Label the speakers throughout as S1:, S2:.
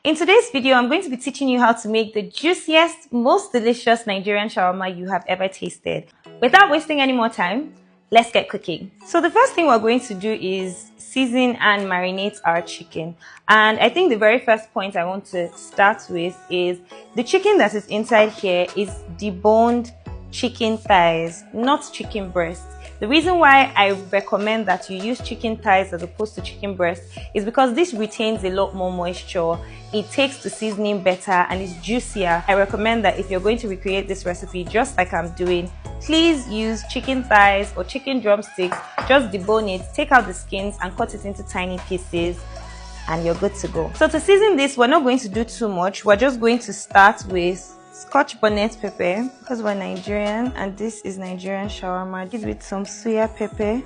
S1: In today's video, I'm going to be teaching you how to make the juiciest, most delicious Nigerian shawarma you have ever tasted. Without wasting any more time, let's get cooking. So the first thing we're going to do is season and marinate our chicken. And I think the very first point I want to start with is the chicken that is inside here is deboned chicken thighs, not chicken breasts. The reason why I recommend that you use chicken thighs as opposed to chicken breasts is because this retains a lot more moisture, it takes the seasoning better, and it's juicier. I recommend that if you're going to recreate this recipe just like I'm doing, please use chicken thighs or chicken drumsticks. Just debone it, take out the skins and cut it into tiny pieces, and you're good to go. So to season this, we're not going to do too much. We're just going to start with Scotch bonnet pepper because we're Nigerian and this is Nigerian shawarma. Give it some soya pepper.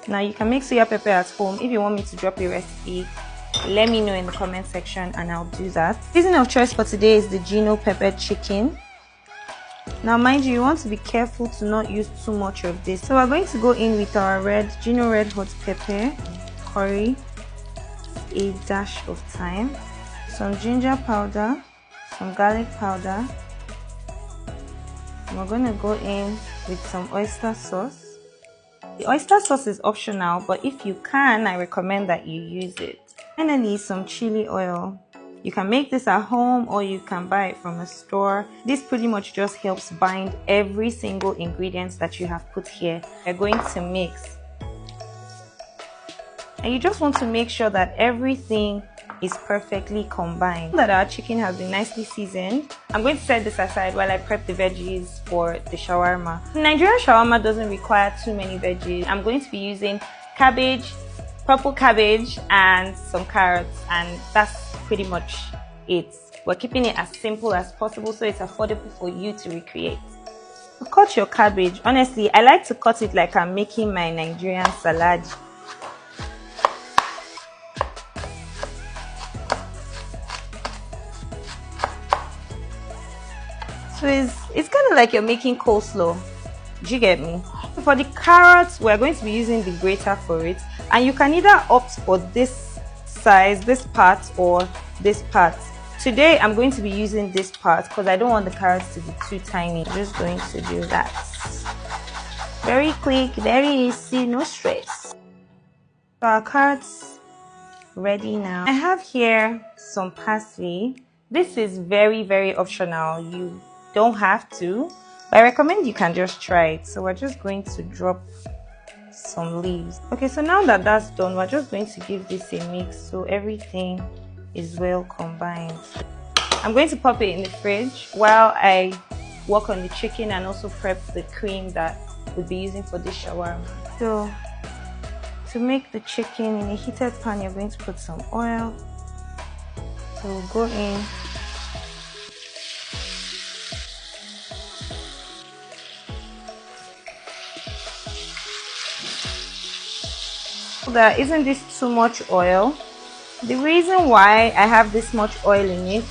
S1: Now you can make soya pepper at home. If you want me to drop a recipe, let me know in the comment section and I'll do that. Seasoning of choice for today is the Gino pepper chicken. Now mind you want to be careful to not use too much of this. So we're going to go in with our Gino red hot pepper, curry, a dash of thyme, some ginger powder, some garlic powder. We're going to go in with some oyster sauce. The oyster sauce is optional, but if you can, I recommend that you use it. Finally, some chili oil. You can make this at home or you can buy it from a store. This pretty much just helps bind every single ingredient that you have put here. We're going to mix. And you just want to make sure that everything is perfectly combined. Now that our chicken has been nicely seasoned, I'm going to set this aside while I prep the veggies for the shawarma. Nigerian shawarma doesn't require too many veggies. I'm going to be using cabbage, purple cabbage, and some carrots, and that's pretty much it. We're keeping it as simple as possible so it's affordable for you to recreate. So cut your cabbage. Honestly, I like to cut it like I'm making my Nigerian salad. So it's kind of like you're making coleslaw. Do you get me? For the carrots, we're going to be using the grater for it. And you can either opt for this size, this part, or this part. Today, I'm going to be using this part because I don't want the carrots to be too tiny. I'm just going to do that. Very quick, very easy, no stress. So our carrots ready now. I have here some parsley. This is very, very optional. You don't have to, but I recommend you can just try it. So we're just going to drop some leaves. Okay, so now that that's done, we're just going to give this a mix so everything is well combined. I'm going to pop it in the fridge while I work on the chicken and also prep the cream that we'll be using for this shawarma. So to make the chicken in a heated pan, you're going to put some oil. So we'll go in. That isn't this too much oil? The reason why I have this much oil in it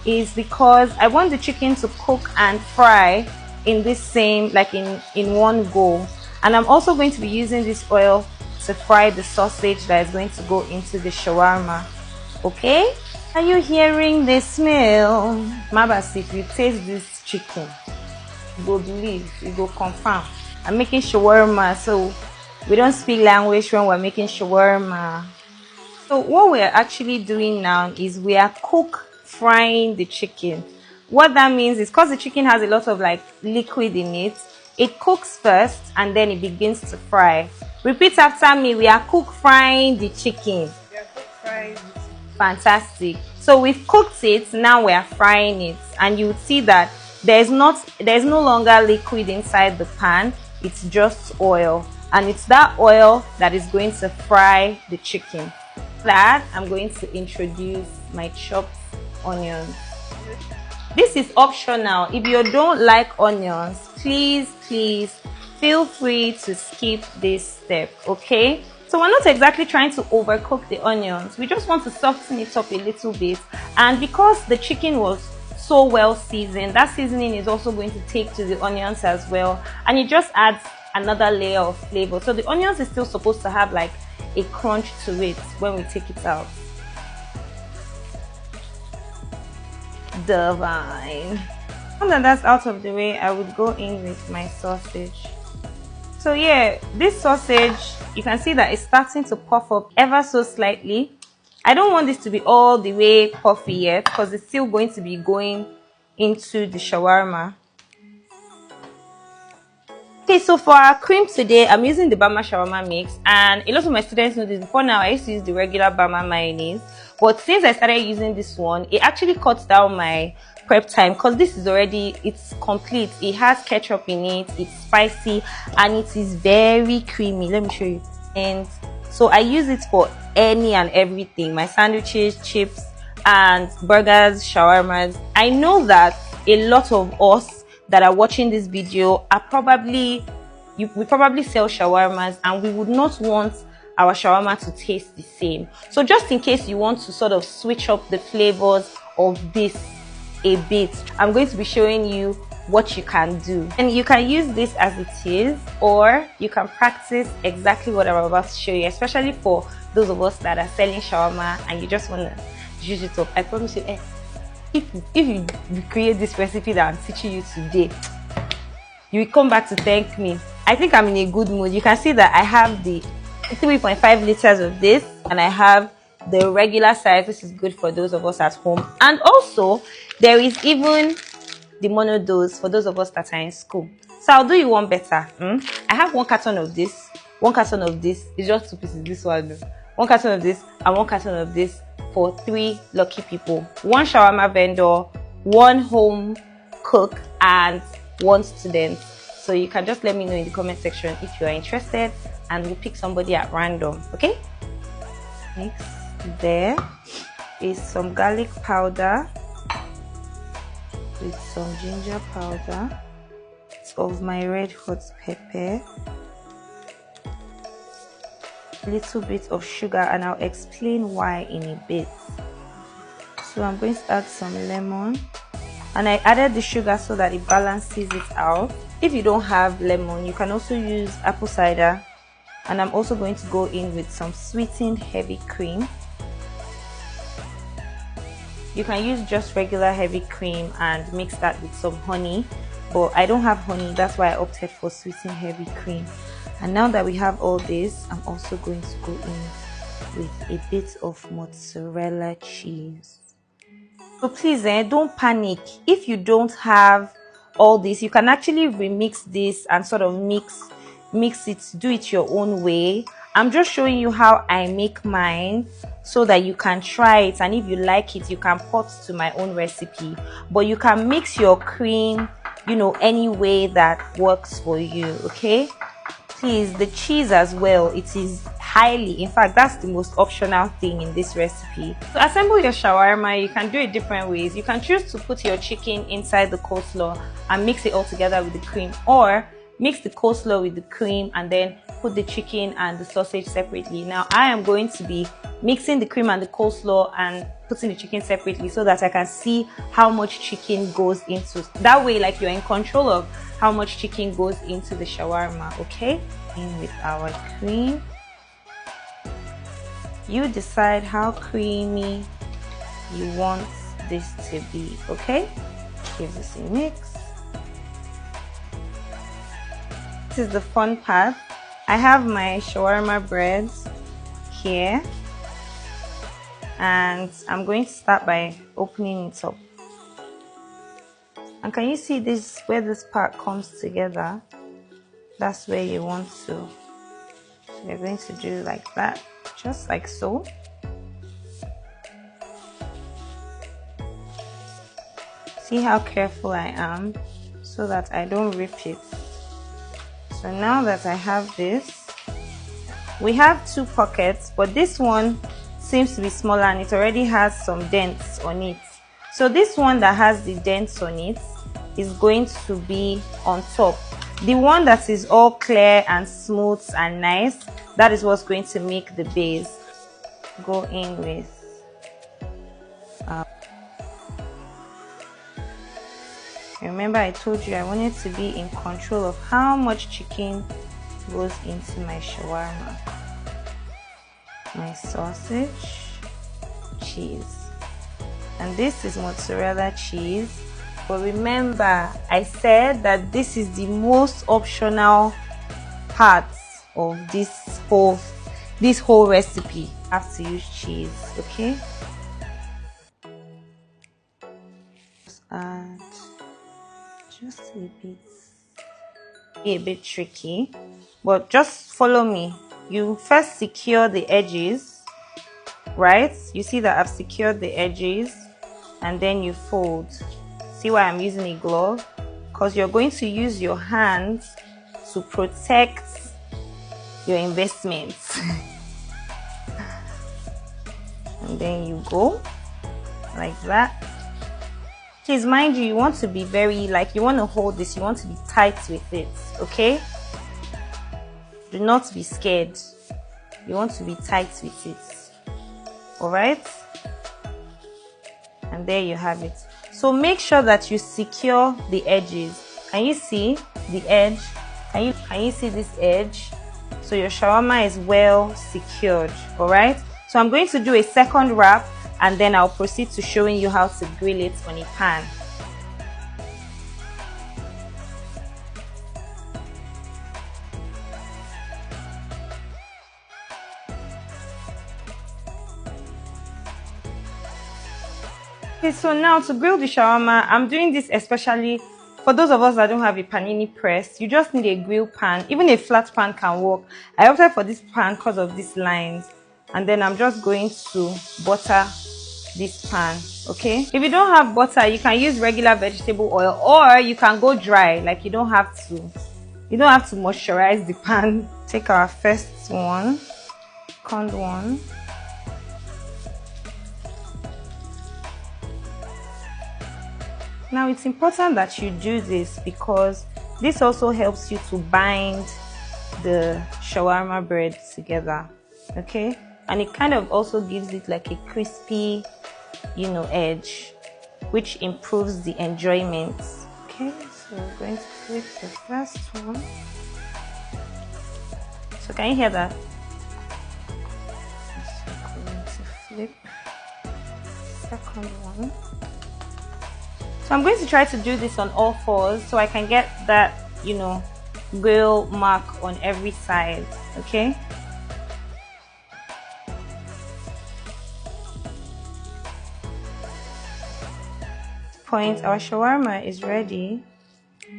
S1: is because I want the chicken to cook and fry in this same, like in one go. And I'm also going to be using this oil to fry the sausage that is going to go into the shawarma. Okay? Are you hearing the smell? Mabas, if you taste this chicken, you go believe, you go confirm. I'm making shawarma, so we don't speak language when we're making shawarma. So what we're actually doing now is we are frying the chicken. What that means is because the chicken has a lot of like liquid in it, it cooks first and then it begins to fry. Repeat after me. We are frying the chicken.
S2: We are frying.
S1: Fantastic. So we've cooked it, now we are frying it, and you will see that there's no longer liquid inside the pan, it's just oil. And it's that oil that is going to fry the chicken. For that, I'm going to introduce my chopped onions. This is optional. If you don't like onions, please feel free to skip this step, okay? So we're not exactly trying to overcook the onions. We just want to soften it up a little bit. And because the chicken was so well seasoned, that seasoning is also going to take to the onions as well. And it just adds another layer of flavor. So the onions is still supposed to have like a crunch to it when we take it out. divine. Now that that's out of the way, I would go in with my sausage. So yeah, this sausage, you can see that it's starting to puff up ever so slightly. I don't want this to be all the way puffy yet because it's still going to be going into the shawarma. Okay, so for our cream today, I'm using the Bama shawarma mix, and a lot of my students know this. Before now, I used to use the regular Bama mayonnaise, but since I started using this one, it actually cuts down my prep time because this is already, it's complete. It has ketchup in it, it's spicy, and it is very creamy. Let me show you. And so I use it for any and everything, my sandwiches, chips, and burgers, shawarmas. I know that a lot of us that are watching this video are probably, we probably sell shawarmas, and we would not want our shawarma to taste the same. So just in case you want to sort of switch up the flavors of this a bit, I'm going to be showing you what you can do. And you can use this as it is, or you can practice exactly what I'm about to show you, especially for those of us that are selling shawarma and you just want to juice it up. I promise you, if you create this recipe that I'm teaching you today, you will come back to thank me. I think I'm in a good mood. You can see that I have the 3.5 liters of this, and I have the regular size. This is good for those of us at home, and also there is even the mono dose for those of us that are in school. So I'll do you one better. I have 1 carton of this, 1 carton of this. It's just 2 pieces. This one, 1 carton of this, and 1 carton of this for 3 lucky people. 1 shawarma vendor, 1 home cook, and 1 student. So you can just let me know in the comment section if you are interested, and we'll pick somebody at random. Okay, next there is some garlic powder with some ginger powder, of my red hot pepper, a little bit of sugar, and I'll explain why in a bit. So I'm going to add some lemon, and I added the sugar so that it balances it out. If you don't have lemon, you can also use apple cider. And I'm also going to go in with some sweetened heavy cream. You can use just regular heavy cream and mix that with some honey, but I don't have honey, that's why I opted for sweetened heavy cream. And now that we have all this, I'm also going to go in with a bit of mozzarella cheese. So please, don't panic. If you don't have all this, you can actually remix this and sort of mix it, do it your own way. I'm just showing you how I make mine so that you can try it, and if you like it, you can port to my own recipe. But you can mix your cream, you know, any way that works for you. Okay, please, the cheese as well, it is highly, in fact, that's the most optional thing in this recipe. To assemble your shawarma, you can do it different ways. You can choose to put your chicken inside the coleslaw and mix it all together with the cream, or mix the coleslaw with the cream and then put the chicken and the sausage separately. Now I am going to be mixing the cream and the coleslaw and putting the chicken separately so that I can see how much chicken goes into. That way, like, you're in control of how much chicken goes into the shawarma. Okay, in with our cream. You decide how creamy you want this to be. Okay, give this a mix. This is the fun part. I have my shawarma bread here, and I'm going to start by opening it up. And can you see this, where this part comes together? That's where you want to. So you're going to do like that, just like so. See how careful I am so that I don't rip it. So now that I have this, we have 2 pockets, but this one seems to be smaller and it already has some dents on it. So this one that has the dents on it is going to be on top. The one that is all clear and smooth and nice, that is what's going to make the base. Go in with remember, I told you I wanted to be in control of how much chicken goes into my shawarma. My sausage, cheese. and this is mozzarella cheese. But remember, I said that this is the most optional part of this whole recipe. You have to use cheese, okay? Just add just a bit tricky, but just follow me. You first secure the edges, right? You see that I've secured the edges, and then you fold. See why I'm using a glove? Because you're going to use your hands to protect your investments. And then you go like that. Please mind you want to be very, like, you want to hold this, you want to be tight with it, okay? Do not be scared. You want to be tight with it. Alright? And there you have it. So make sure that you secure the edges. Can you see the edge? Can you see this edge? So your shawarma is well secured. Alright? So I'm going to do a second wrap, and then I'll proceed to showing you how to grill it on a pan. Okay, so now to grill the shawarma, I'm doing this especially for those of us that don't have a panini press. You just need a grill pan. Even a flat pan can work. I opted for this pan because of these lines, and then I'm just going to butter this pan. Okay, if you don't have butter, you can use regular vegetable oil, or you can go dry. Like, you don't have to moisturize the pan. Take our first one, second one. Now it's important that you do this because this also helps you to bind the shawarma bread together, okay? And it kind of also gives it like a crispy, edge, which improves the enjoyment. Okay, so we're going to flip the first one. So can you hear that? So we're going to flip the second one. So I'm going to try to do this on all fours so I can get that, grill mark on every side, okay? Point, our shawarma is ready.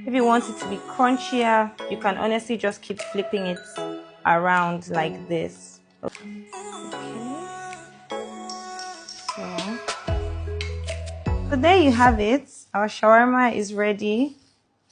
S1: If you want it to be crunchier, you can honestly just keep flipping it around like this. Okay. So there you have it. Our shawarma is ready,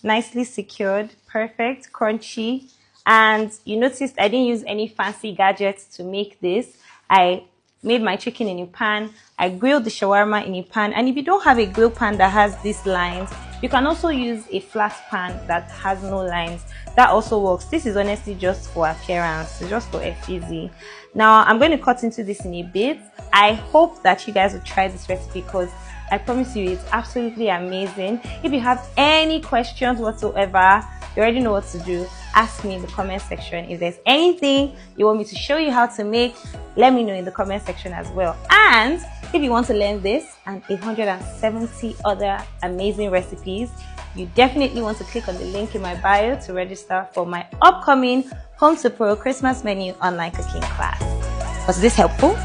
S1: nicely secured, perfect, crunchy. And you noticed I didn't use any fancy gadgets to make this. I made my chicken in a pan. I grilled the shawarma in a pan. And if you don't have a grill pan that has these lines, you can also use a flat pan that has no lines. That also works. This is honestly just for appearance. It's just for effigy. Now I'm going to cut into this in a bit. I hope that you guys will try this recipe because I promise you it's absolutely amazing. If you have any questions whatsoever, you already know what to do. Ask me in the comment section. If there's anything you want me to show you how to make, let me know in the comment section as well. And if you want to learn this and 170 other amazing recipes, you definitely want to click on the link in my bio to register for my upcoming Home to Pro Christmas menu online cooking class. Was this helpful?